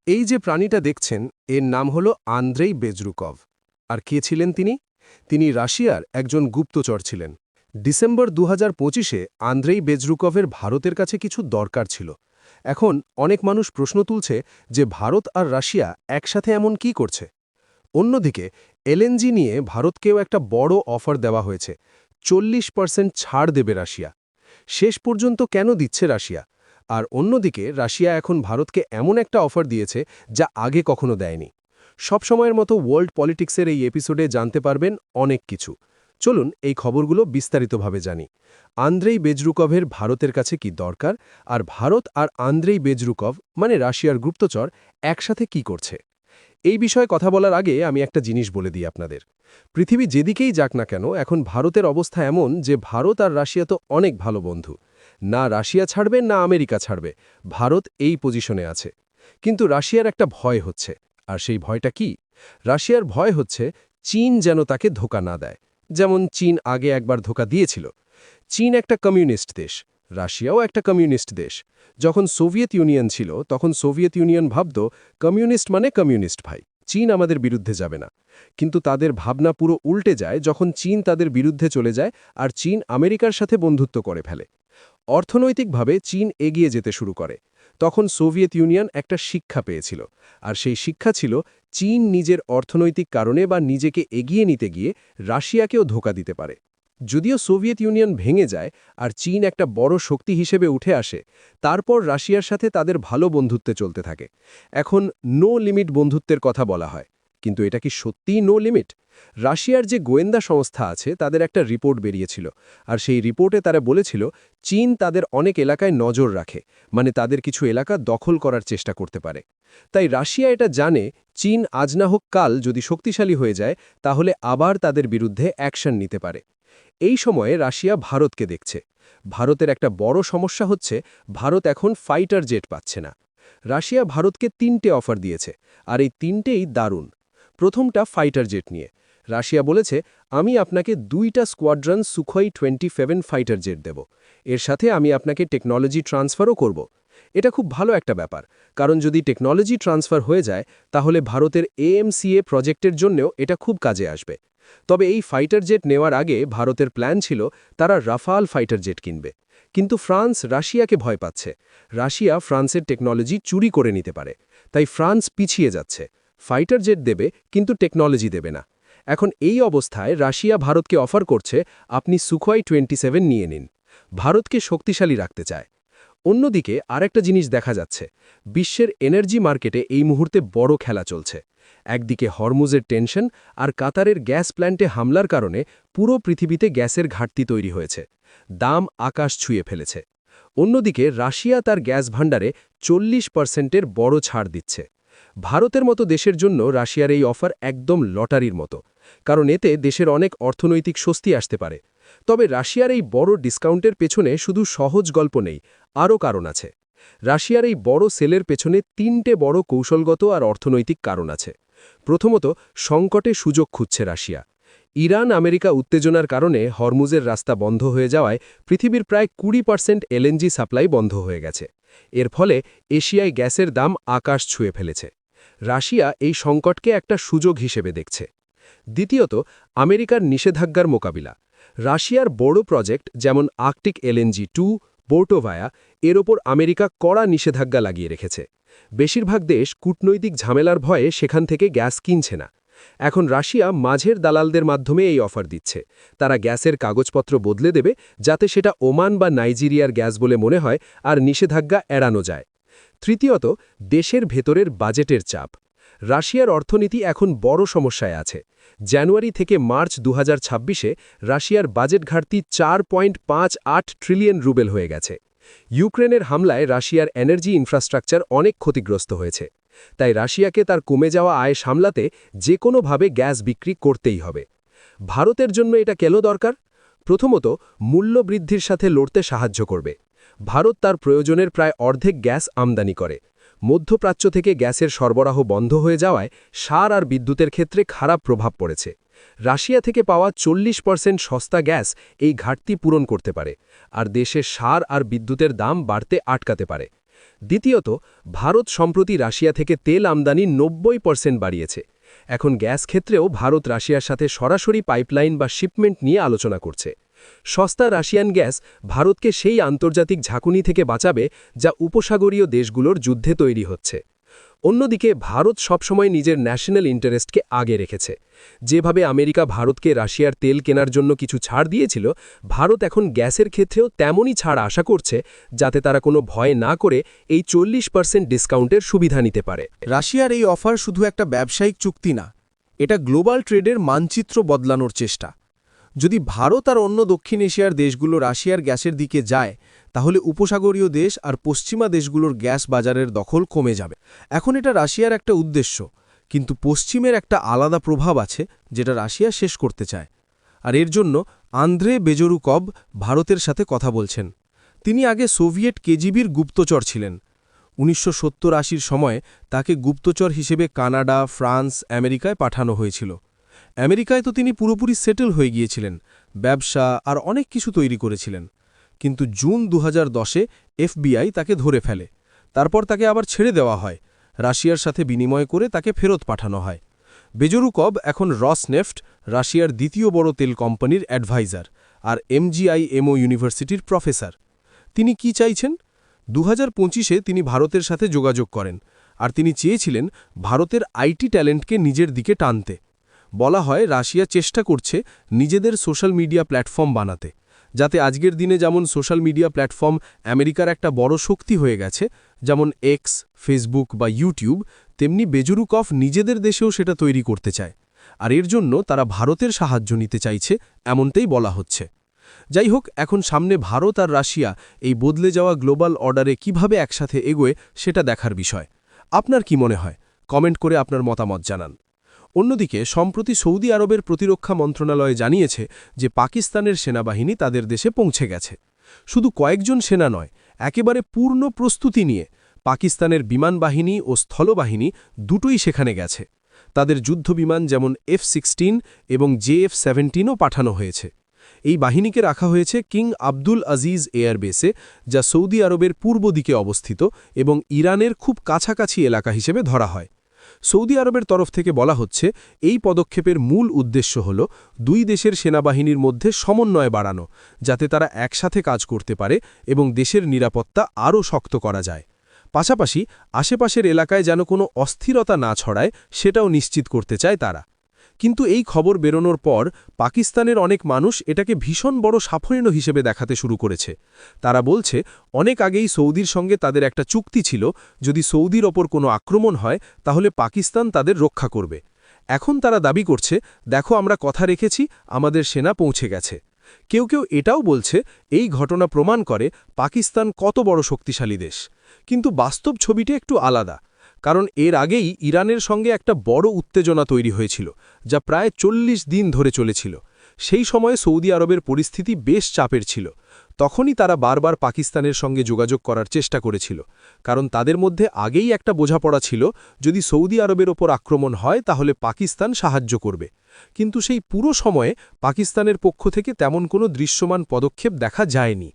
এই যে প্রাণীটা দেখছেন এর নাম হল আন্দ্রেই বেজরুকভ। আর কে ছিলেন তিনি? তিনি রাশিয়ার একজন গুপ্তচর ছিলেন। ডিসেম্বর ২০২৫-এ আন্দ্রেই বেজরুকভের ভারতের কাছে কিছু দরকার ছিল। এখন অনেক মানুষ প্রশ্ন তুলছে যে ভারত আর রাশিয়া একসাথে এমন কি করছে। অন্যদিকে এলএনজি নিয়ে ভারতকেও একটা বড় অফার দেওয়া হয়েছে। 40% ছাড় দেবে রাশিয়া। শেষ পর্যন্ত কেন দিচ্ছে রাশিয়া? আর অন্যদিকে রাশিয়া এখন ভারতকে এমন একটা অফার দিয়েছে যা আগে কখনো দেয়নি। সবসময়ের মতো ওয়ার্ল্ড পলিটিক্সের এই এপিসোডে জানতে পারবেন অনেক কিছু। চলুন এই খবরগুলো বিস্তারিতভাবে জানি। আন্দ্রেই বেজরুকভের ভারতের কাছে কি দরকার, আর ভারত আর আন্দ্রেই বেজরুকভ মানে রাশিয়ার গুপ্তচর একসাথে কি করছে। এই বিষয়ে কথা বলার আগে আমি একটা জিনিস বলে দিই আপনাদের। পৃথিবী যেদিকেই যাক না কেন, এখন ভারতের অবস্থা এমন যে ভারত আর রাশিয়া তো অনেক ভালো বন্ধু। না রাশিয়া ছাড়বে না আমেরিকা ছাড়বে, ভারত এই পজিশনে আছে। কিন্তু রাশিয়ার একটা ভয় হচ্ছে। আর সেই ভয়টা কি? রাশিয়ার ভয় হচ্ছে চীন যেন তাকে ধোঁকা না দেয়, যেমন চীন আগে একবার ধোঁকা দিয়েছিল। চীন একটা কমিউনিস্ট দেশ, রাশিয়াও একটা কমিউনিস্ট দেশ। যখন সোভিয়েত ইউনিয়ন ছিল তখন সোভিয়েত ইউনিয়ন ভাবত কমিউনিস্ট মানে কমিউনিস্ট ভাই, চীন আমাদের বিরুদ্ধে যাবে না। কিন্তু তাদের ভাবনা পুরো উল্টে যায় যখন চীন তাদের বিরুদ্ধে চলে যায় আর চীন আমেরিকার সাথে বন্ধুত্ব করে ফেলে। অর্থনৈতিকভাবে চীন এগিয়ে যেতে শুরু করে। তখন সোভিয়েত ইউনিয়ন একটা শিক্ষা পেয়েছিল। আর সেই শিক্ষা ছিল চীন নিজের অর্থনৈতিক কারণে বা নিজেকে এগিয়ে নিতে গিয়ে রাশিয়াকেও ধোঁকা দিতে পারে। যদিও সোভিয়েত ইউনিয়ন ভেঙে যায় আর চীন একটা বড় শক্তি হিসেবে উঠে আসে, তারপর রাশিয়ার সাথে তাদের ভালো বন্ধুত্বে চলতে থাকে। এখন নো লিমিট বন্ধুত্বের কথা বলা হয়, কিন্তু এটা কি সত্যিই নো লিমিট? রাশিয়ার যে গোয়েন্দা সংস্থা আছে তাদের একটা রিপোর্ট বেরিয়েছিল। আর সেই রিপোর্টে তারা বলেছিল চীন তাদের অনেক এলাকায় নজর রাখে, মানে তাদের কিছু এলাকা দখল করার চেষ্টা করতে পারে। তাই রাশিয়া এটা জানে চীন আজ না হোক কাল যদি শক্তিশালী হয়ে যায় তাহলে আবার তাদের বিরুদ্ধে অ্যাকশন নিতে পারে। এই সময়ে রাশিয়া ভারতকে দেখছে। ভারতের একটা বড় সমস্যা হচ্ছে ভারত এখন ফাইটার জেট পাচ্ছে না। রাশিয়া ভারতকে ৩টে অফার দিয়েছে, আর এই ৩টেই দারুণ। প্রথমটা ফাইটার জেট নিয়ে। রাশিয়া বলেছে আমি আপনাকে ২টা স্কোয়াড্রন সুখোই 27 ফাইটার জেট দেব। এর সাথে আমি আপনাকে টেকনোলজি ট্রান্সফারও করব। এটা খুব ভালো একটা ব্যাপার, কারণ যদি টেকনোলজি ট্রান্সফার হয়ে যায় তাহলে ভারতের এএমসিএ প্রজেক্টের জন্যও এটা খুব কাজে আসবে। তবে এই ফাইটার জেট নেওয়ার আগে ভারতের প্ল্যান ছিল তারা রাফাল ফাইটার জেট কিনবে। কিন্তু ফ্রান্স রাশিয়াকে ভয় পাচ্ছে। রাশিয়া ফ্রান্সের টেকনোলজি চুরি করে নিতে পারে। তাই ফ্রান্স পিছিয়ে যাচ্ছে। ফাইটার জেট দেবে কিন্তু টেকনোলজি দেবে না। এখন এই অবস্থায় রাশিয়া ভারতকে অফার করছে আপনি সুখোই 27 নিয়ে নিন। ভারতকে শক্তিশালী রাখতে চায়। অন্যদিকে আরেকটা জিনিস দেখা যাচ্ছে, বিশ্বের এনার্জি মার্কেটে এই মুহূর্তে বড় খেলা চলছে। একদিকে হরমুজের টেনশন আর কাতারের গ্যাস প্ল্যান্টে হামলার কারণে পুরো পৃথিবীতে গ্যাসের ঘাটতি তৈরি হয়েছে। দাম আকাশ ছুঁয়ে ফেলেছে। অন্যদিকে রাশিয়া তার গ্যাস ভাণ্ডারে 40%-এর বড় ছাড় দিচ্ছে। ভারতের মতো দেশের জন্য রাশিয়ার এই অফার একদম লটারির মতো, কারণ এতে দেশের অনেক অর্থনৈতিক স্বস্তি আসতে পারে। তবে রাশিয়ার এই বড় ডিসকাউন্টের পেছনে শুধু সহজ গল্প নেই, আরও কারণ আছে। রাশিয়ার এই বড় সেলের পেছনে 3টে বড় কৌশলগত আর অর্থনৈতিক কারণ আছে। প্রথমত, সংকটে সুযোগ খুঁজছে রাশিয়া। ইরান আমেরিকা উত্তেজনার কারণে হরমুজের রাস্তা বন্ধ হয়ে যাওয়ায় পৃথিবীর প্রায় 20% এলএনজি সাপ্লাই বন্ধ হয়ে গেছে। এর ফলে এশিয়ায় গ্যাসের দাম আকাশ ছুঁয়ে ফেলেছে। রাশিয়া এই সংকটকে একটা সুযোগ হিসেবে দেখছে। দ্বিতীয়ত, আমেরিকার নিষেধাজ্ঞার মোকাবিলা। রাশিয়ার বড় প্রজেক্ট যেমন আর্কটিক এলএনজি 2 বোর্টোভায়া, এর ওপর আমেরিকা কড়া নিষেধাজ্ঞা লাগিয়ে রেখেছে। বেশিরভাগ দেশ কূটনৈতিক ঝামেলার ভয়ে সেখান থেকে গ্যাস কিনছে না। এখন রাশিয়া মাঝের দালালদের মাধ্যমে এই অফার দিচ্ছে। তারা গ্যাসের কাগজপত্র বদলে দেবে যাতে সেটা ওমান বা নাইজেরিয়ার গ্যাস বলে মনে হয় আর নিষেধাজ্ঞা এড়ানো যায়। তৃতীয়ত, দেশের ভেতরের বাজেটের চাপ। রাশিয়ার অর্থনীতি এখন বড় সমস্যায় আছে। জানুয়ারি থেকে মার্চ 2026-এ রাশিয়ার বাজেট ঘাটতি 4.58 ট্রিলিয়ন রুবেল হয়ে গেছে। ইউক্রেনের হামলায় রাশিয়ার এনার্জি ইনফ্রাস্ট্রাকচার অনেক ক্ষতিগ্রস্ত হয়েছে। তাই রাশিয়াকে তার কমে যাওয়া আয় সামলাতে যে কোনোভাবে গ্যাস বিক্রি করতেই হবে। ভারতের জন্য এটা কেন দরকার? প্রথমত, মূল্য বৃদ্ধির সাথে লড়তে সাহায্য করবে। ভারত তার প্রয়োজনের প্রায় অর্ধেক গ্যাস আমদানি করে। মধ্যপ্রাচ্য থেকে গ্যাসের সরবরাহ বন্ধ হয়ে যাওয়ায় সার আর বিদ্যুতের ক্ষেত্রে খারাপ প্রভাব পড়েছে। রাশিয়া থেকে পাওয়া 40% সস্তা গ্যাস এই ঘাটতি পূরণ করতে পারে, আর দেশের সার আর বিদ্যুতের দাম বাড়তে আটকাতে পারে। দ্বিতীয়ত, ভারত সম্প্রতি রাশিয়া থেকে তেল আমদানি 90% বাড়িয়েছে। এখন গ্যাস ক্ষেত্রেও ভারত রাশিয়ার সাথে সরাসরি পাইপলাইন বা শিপমেন্ট নিয়ে আলোচনা করছে। সস্তা রাশিয়ান গ্যাস ভারতকে সেই আন্তর্জাতিক ঝাঁকুনি থেকে বাঁচাবে যা উপসাগরীয় দেশগুলোর যুদ্ধে তৈরি হচ্ছে। অন্যদিকে ভারত সবসময় নিজের ন্যাশনাল ইন্টারেস্টকে আগে রেখেছে। যেভাবে আমেরিকা ভারতকে রাশিয়ার তেল কেনার জন্য কিছু ছাড় দিয়েছিল, ভারত এখন গ্যাসের ক্ষেত্রেও তেমনই ছাড় আশা করছে, যাতে তারা কোনো ভয় না করে এই 40% ডিসকাউন্টের সুবিধা নিতে পারে। রাশিয়ার এই অফার শুধু একটা ব্যবসায়িক চুক্তি না, এটা গ্লোবাল ট্রেডের মানচিত্র বদলানোর চেষ্টা। যদি ভারত আর অন্য দক্ষিণ এশিয়ার দেশগুলো রাশিয়ার গ্যাসের দিকে যায়, তাহলে উপসাগরীয় দেশ আর পশ্চিমা দেশগুলোর গ্যাস বাজারের দখল কমে যাবে। এখন এটা রাশিয়ার একটা উদ্দেশ্য, কিন্তু পশ্চিমের একটা আলাদা প্রভাব আছে যেটা রাশিয়া শেষ করতে চায়। আর এর জন্য আন্দ্রে বেজরুকভ ভারতের সাথে কথা বলছেন। তিনি আগে সোভিয়েট কেজিবির গুপ্তচর ছিলেন। 1970-80 সময়ে তাকে গুপ্তচর হিসেবে কানাডা, ফ্রান্স, আমেরিকায় পাঠানো হয়েছিল। আমেরিকায় তো তিনি পুরোপুরি সেটেল হয়ে গিয়েছিলেন, ব্যবসা আর অনেক কিছু তৈরি করেছিলেন। কিন্তু জুন 2010-এ এফবিআই তাকে ধরে ফেলে। তারপর তাকে আবার ছেড়ে দেওয়া হয়, রাশিয়ার সাথে বিনিময় করে তাকে ফেরত পাঠানো হয়। বেজরুকভ এখন রসনেফট, রাশিয়ার দ্বিতীয় বড় তেল কোম্পানির অ্যাডভাইজার, আর এমজিআইএমও ইউনিভার্সিটির প্রফেসর। তিনি কি চাইছেন? 2025-এ তিনি ভারতের সাথে যোগাযোগ করেন, আর তিনি চেয়েছিলেন ভারতের আইটি ট্যালেন্টকে নিজের দিকে টানতে। বলা হয় রাশিয়া চেষ্টা করছে নিজেদের সোশ্যাল মিডিয়া প্ল্যাটফর্ম বানাতে, যাতে আজকের দিনে যেমন সোশ্যাল মিডিয়া প্ল্যাটফর্ম আমেরিকার একটা বড় শক্তি হয়ে গেছে, যেমন এক্স, ফেসবুক বা ইউটিউব, তেমনি বেজরুকভ নিজেদের দেশেও সেটা তৈরি করতে চায়। আর এর জন্য তারা ভারতের সাহায্য নিতে চাইছে, এমনটাই বলা হচ্ছে। যাই হোক, এখন সামনে ভারত আর রাশিয়া এই বদলে যাওয়া গ্লোবাল অর্ডারে কিভাবে একসাথে এগোয় সেটা দেখার বিষয়। আপনার কি মনে হয়? কমেন্ট করে আপনার মতামত জানান। অন্যদিকে সম্প্রতি সৌদি আরবের প্রতিরক্ষা মন্ত্রণালয় জানিয়েছে যে পাকিস্তানের সেনাবাহিনী তাদের দেশে পৌঁছে গেছে। শুধু কয়েকজন সেনা নয়, একেবারে পূর্ণ প্রস্তুতি নিয়ে পাকিস্তানের বিমান বাহিনী ও স্থলবাহিনী দুটোই সেখানে গেছে। তাদের যুদ্ধবিমান যেমন F-16 এবং JF-17ও পাঠানো হয়েছে। এই বাহিনীকে রাখা হয়েছে কিং আব্দুল আজিজ এয়ারবেসে, যা সৌদি আরবের পূর্ব দিকে অবস্থিত এবং ইরানের খুব কাছাকাছি এলাকা হিসেবে ধরা হয়। সৌদি আরবের তরফ থেকে বলা হচ্ছে এই পদক্ষেপের মূল উদ্দেশ্য হল দুই দেশের সেনাবাহিনীর মধ্যে সমন্বয় বাড়ানো, যাতে তারা একসাথে কাজ করতে পারে এবং দেশের নিরাপত্তা আরও শক্ত করা যায়। পাশাপাশি আশেপাশের এলাকায় যেন কোনো অস্থিরতা না ছড়ায় সেটাও নিশ্চিত করতে চায় তারা। কিন্তু এই খবর বেরোনোর পর পাকিস্তানের অনেক মানুষ এটাকে ভীষণ বড় সাফল্য হিসেবে দেখাতে শুরু করেছে। তারা বলছে অনেক আগেই সৌদির সঙ্গে তাদের একটা চুক্তি ছিল, যদি সৌদির ওপর কোনো আক্রমণ হয় তাহলে পাকিস্তান তাদের রক্ষা করবে। এখন তারা দাবি করছে, দেখো আমরা কথা রেখেছি, আমাদের সেনা পৌঁছে গেছে। কেউ কেউ এটাও বলছে এই ঘটনা প্রমাণ করে পাকিস্তান কত বড় শক্তিশালী দেশ। কিন্তু বাস্তব ছবিটা একটু আলাদা, কারণ এর আগেই ইরানের সঙ্গে একটা বড় উত্তেজনা তৈরি হয়েছিল, যা প্রায় 40 দিন ধরে চলেছিল। সেই সময়ে সৌদি আরবের পরিস্থিতি বেশ চাপের ছিল। তখনই তারা বারবার পাকিস্তানের সঙ্গে যোগাযোগ করার চেষ্টা করেছিল, কারণ তাদের মধ্যে আগেই একটা বোঝাপড়া ছিল, যদি সৌদি আরবের ওপর আক্রমণ হয় তাহলে পাকিস্তান সাহায্য করবে। কিন্তু সেই পুরো সময়ে পাকিস্তানের পক্ষ থেকে তেমন কোনো দৃশ্যমান পদক্ষেপ দেখা যায়নি।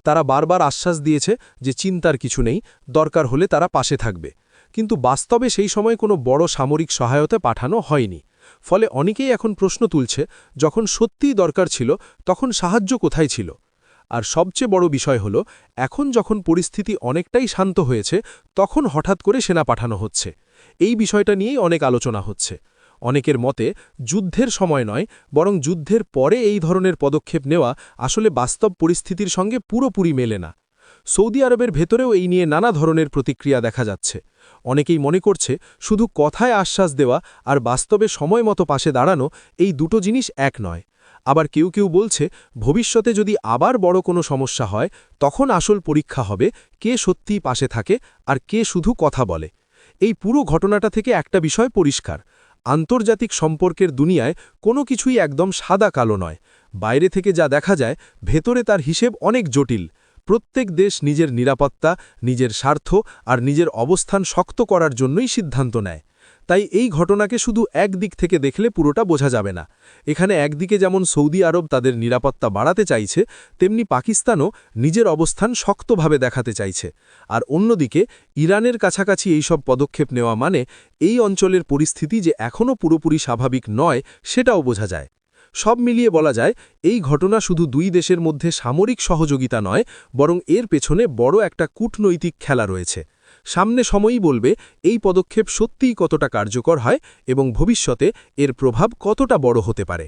তারা বারবার আশ্বাস দিয়েছে যে চিন্তার কিছু নেই, দরকার হলে তারা পাশে থাকবে। কিন্তু বাস্তবে সেই সময় কোনো বড় সামরিক সহায়তা পাঠানো হয়নি। ফলে অনেকেই এখন প্রশ্ন তুলছে, যখন সত্যিই দরকার ছিল তখন সাহায্য কোথায় ছিল? আর সবচেয়ে বড় বিষয় হল, এখন যখন পরিস্থিতি অনেকটাই শান্ত হয়েছে, তখন হঠাৎ করে সেনা পাঠানো হচ্ছে। এই বিষয়টা নিয়েই অনেক আলোচনা হচ্ছে। অনেকের মতে যুদ্ধের সময় নয়, বরং যুদ্ধের পরে এই ধরনের পদক্ষেপ নেওয়া আসলে বাস্তব পরিস্থিতির সঙ্গে পুরোপুরি মেলে না। সৌদি আরবের ভেতরেও এই নিয়ে নানা ধরনের প্রতিক্রিয়া দেখা যাচ্ছে। অনেকেই মনে করছে শুধু কথায় আশ্বাস দেওয়া আর বাস্তবে সময় মতো পাশে দাঁড়ানো, এই দুটো জিনিস এক নয়। আবার কেউ কেউ বলছে ভবিষ্যতে যদি আবার বড় কোনো সমস্যা হয়, তখন আসল পরীক্ষা হবে কে সত্যিই পাশে থাকে আর কে শুধু কথা বলে। এই পুরো ঘটনাটা থেকে একটা বিষয় পরিষ্কার, আন্তর্জাতিক সম্পর্কের দুনিয়ায় কোনো কিছুই একদম সাদা কালো নয়। বাইরে থেকে যা দেখা যায়, ভেতরে তার হিসেব অনেক জটিল। প্রত্যেক দেশ নিজের নিরাপত্তা, নিজের স্বার্থ আর নিজের অবস্থান শক্ত করার জন্যই সিদ্ধান্ত নেয়। তাই এই ঘটনাকে শুধু একদিক থেকে দেখলে পুরোটা বোঝা যাবে না। এখানে একদিকে যেমন সৌদি আরব তাদের নিরাপত্তা বাড়াতে চাইছে, তেমনি পাকিস্তানও নিজের অবস্থান শক্তভাবে দেখাতে চাইছে। আর অন্যদিকে ইরানের কাছাকাছি এইসব পদক্ষেপ নেওয়া মানে এই অঞ্চলের পরিস্থিতি যে এখনও পুরোপুরি স্বাভাবিক নয় সেটাও বোঝা যায়। সব মিলিয়ে বলা যায় এই ঘটনা শুধু দুই দেশের মধ্যে সামরিক সহযোগিতা নয়, বরং এর পেছনে বড় একটা কূটনৈতিক খেলা রয়েছে। সামনে সময়ই বলবে এই পদক্ষেপ সত্যিই কতটা কার্যকর হয় এবং ভবিষ্যতে এর প্রভাব কতটা বড় হতে পারে।